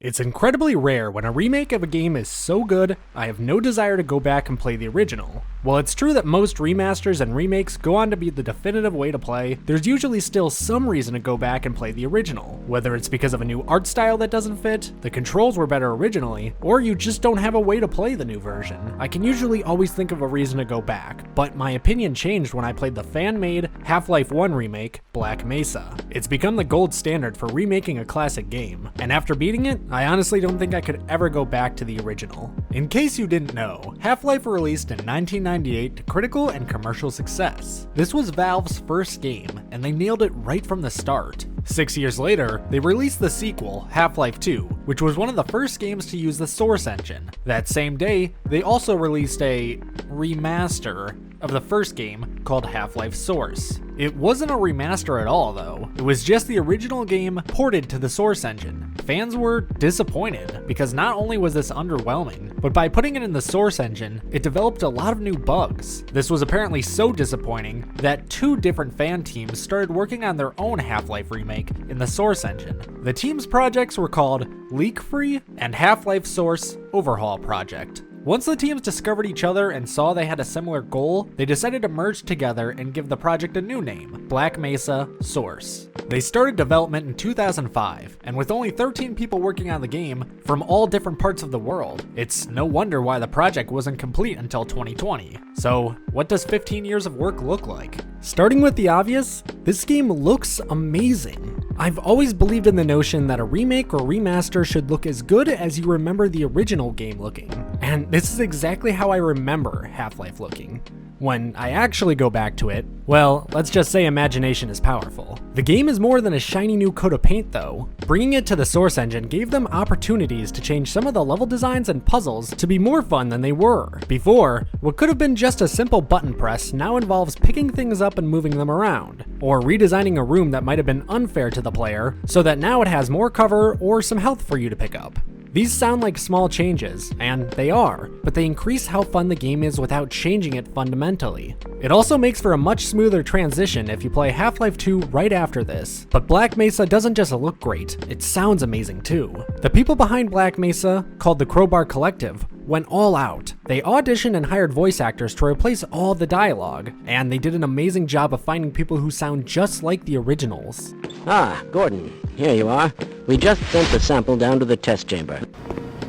It's incredibly rare when a remake of a game is so good, I have no desire to go back and play the original. While it's true that most remasters and remakes go on to be the definitive way to play, there's usually still some reason to go back and play the original. Whether it's because of a new art style that doesn't fit, the controls were better originally, or you just don't have a way to play the new version. I can usually always think of a reason to go back, but my opinion changed when I played the fan-made Half-Life 1 remake, Black Mesa. It's become the gold standard for remaking a classic game, and after beating it, I honestly don't think I could ever go back to the original. In case you didn't know, Half-Life released in 1998 to critical and commercial success. This was Valve's first game, and they nailed it right from the start. 6 years later, they released the sequel, Half-Life 2, which was one of the first games to use the Source engine. That same day, they also released a remaster of the first game called Half-Life Source. It wasn't a remaster at all though, it was just the original game ported to the Source engine. Fans were disappointed because not only was this underwhelming, but by putting it in the Source engine, it developed a lot of new bugs. This was apparently so disappointing that 2 different fan teams started working on their own Half-Life remake in the Source engine. The team's projects were called Leak Free and Half-Life Source Overhaul Project. Once the teams discovered each other and saw they had a similar goal, they decided to merge together and give the project a new name, Black Mesa Source. They started development in 2005, and with only 13 people working on the game from all different parts of the world, it's no wonder why the project wasn't complete until 2020. So, what does 15 years of work look like? Starting with the obvious, this game looks amazing. I've always believed in the notion that a remake or remaster should look as good as you remember the original game looking, and this is exactly how I remember Half-Life looking. When I actually go back to it, well, let's just say imagination is powerful. The game is more than a shiny new coat of paint though. Bringing it to the Source engine gave them opportunities to change some of the level designs and puzzles to be more fun than they were. Before, what could have been just a simple button press now involves picking things up and moving them around, or redesigning a room that might have been unfair to the player so that now it has more cover or some health for you to pick up. These sound like small changes, and they are, but they increase how fun the game is without changing it fundamentally. It also makes for a much smoother transition if you play Half-Life 2 right after this. But Black Mesa doesn't just look great, it sounds amazing too. The people behind Black Mesa, called the Crowbar Collective, went all out. They auditioned and hired voice actors to replace all the dialogue, and they did an amazing job of finding people who sound just like the originals. Ah, Gordon, here you are. We just sent the sample down to the test chamber.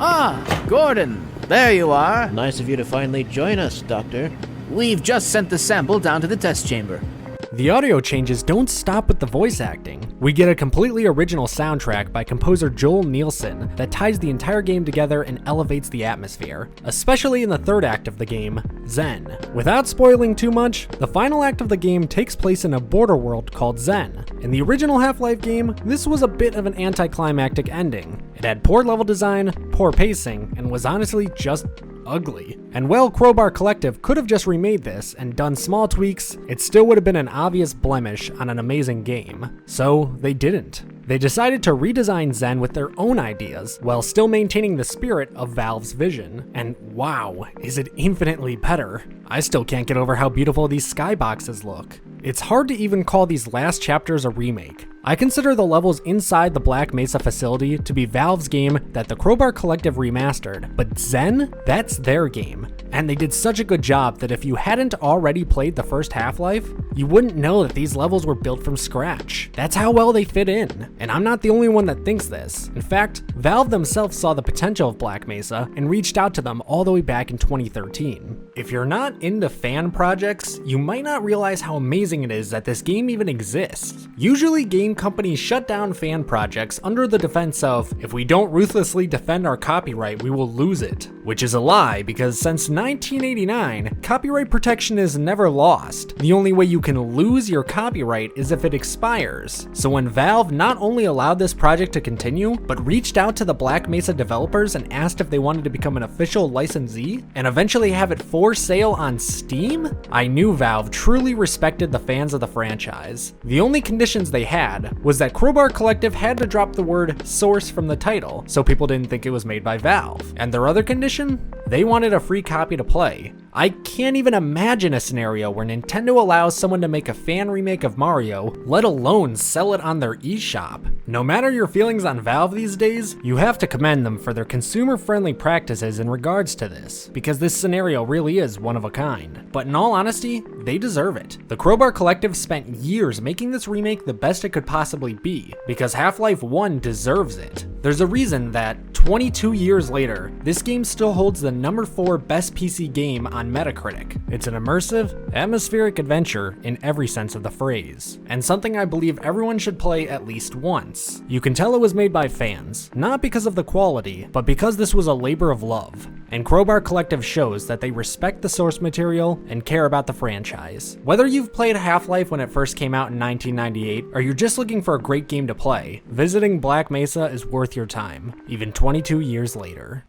Ah, Gordon, there you are. Nice of you to finally join us, Doctor. We've just sent the sample down to the test chamber. The audio changes don't stop with the voice acting. We get a completely original soundtrack by composer Joel Nielsen that ties the entire game together and elevates the atmosphere, especially in the third act of the game, Xen. Without spoiling too much, the final act of the game takes place in a border world called Xen. In the original Half-Life game, this was a bit of an anticlimactic ending. It had poor level design, poor pacing, and was honestly just ugly. And while Crowbar Collective could have just remade this and done small tweaks, it still would have been an obvious blemish on an amazing game. So they didn't. They decided to redesign Xen with their own ideas while still maintaining the spirit of Valve's vision. And wow, is it infinitely better. I still can't get over how beautiful these skyboxes look. It's hard to even call these last chapters a remake. I consider the levels inside the Black Mesa facility to be Valve's game that the Crowbar Collective remastered, but Xen, that's their game. And they did such a good job that if you hadn't already played the first Half-Life, you wouldn't know that these levels were built from scratch. That's how well they fit in. And I'm not the only one that thinks this. In fact, Valve themselves saw the potential of Black Mesa and reached out to them all the way back in 2013. If you're not into fan projects, you might not realize how amazing it is that this game even exists. Usually game companies shut down fan projects under the defense of, if we don't ruthlessly defend our copyright, we will lose it. Which is a lie, because since 1989, copyright protection is never lost. The only way you can lose your copyright is if it expires. So when Valve not only allowed this project to continue, but reached out to the Black Mesa developers and asked if they wanted to become an official licensee, and eventually have it for sale on Steam, I knew Valve truly respected the fans of the franchise. The only conditions they had was that Crowbar Collective had to drop the word source from the title, so people didn't think it was made by Valve. And their other condition? They wanted a free copy to play. I can't even imagine a scenario where Nintendo allows someone to make a fan remake of Mario, let alone sell it on their eShop. No matter your feelings on Valve these days, you have to commend them for their consumer-friendly practices in regards to this, because this scenario really is one of a kind. But in all honesty, they deserve it. The Crowbar Collective spent years making this remake the best it could possibly be, because Half-Life 1 deserves it. There's a reason that 22 years later, this game still holds the number 4 best PC game on Metacritic. It's an immersive, atmospheric adventure in every sense of the phrase, and something I believe everyone should play at least once. You can tell it was made by fans, not because of the quality, but because this was a labor of love. And Crowbar Collective shows that they respect the source material and care about the franchise. Whether you've played Half-Life when it first came out in 1998, or you're just looking for a great game to play, visiting Black Mesa is worth your time, even 22 years later.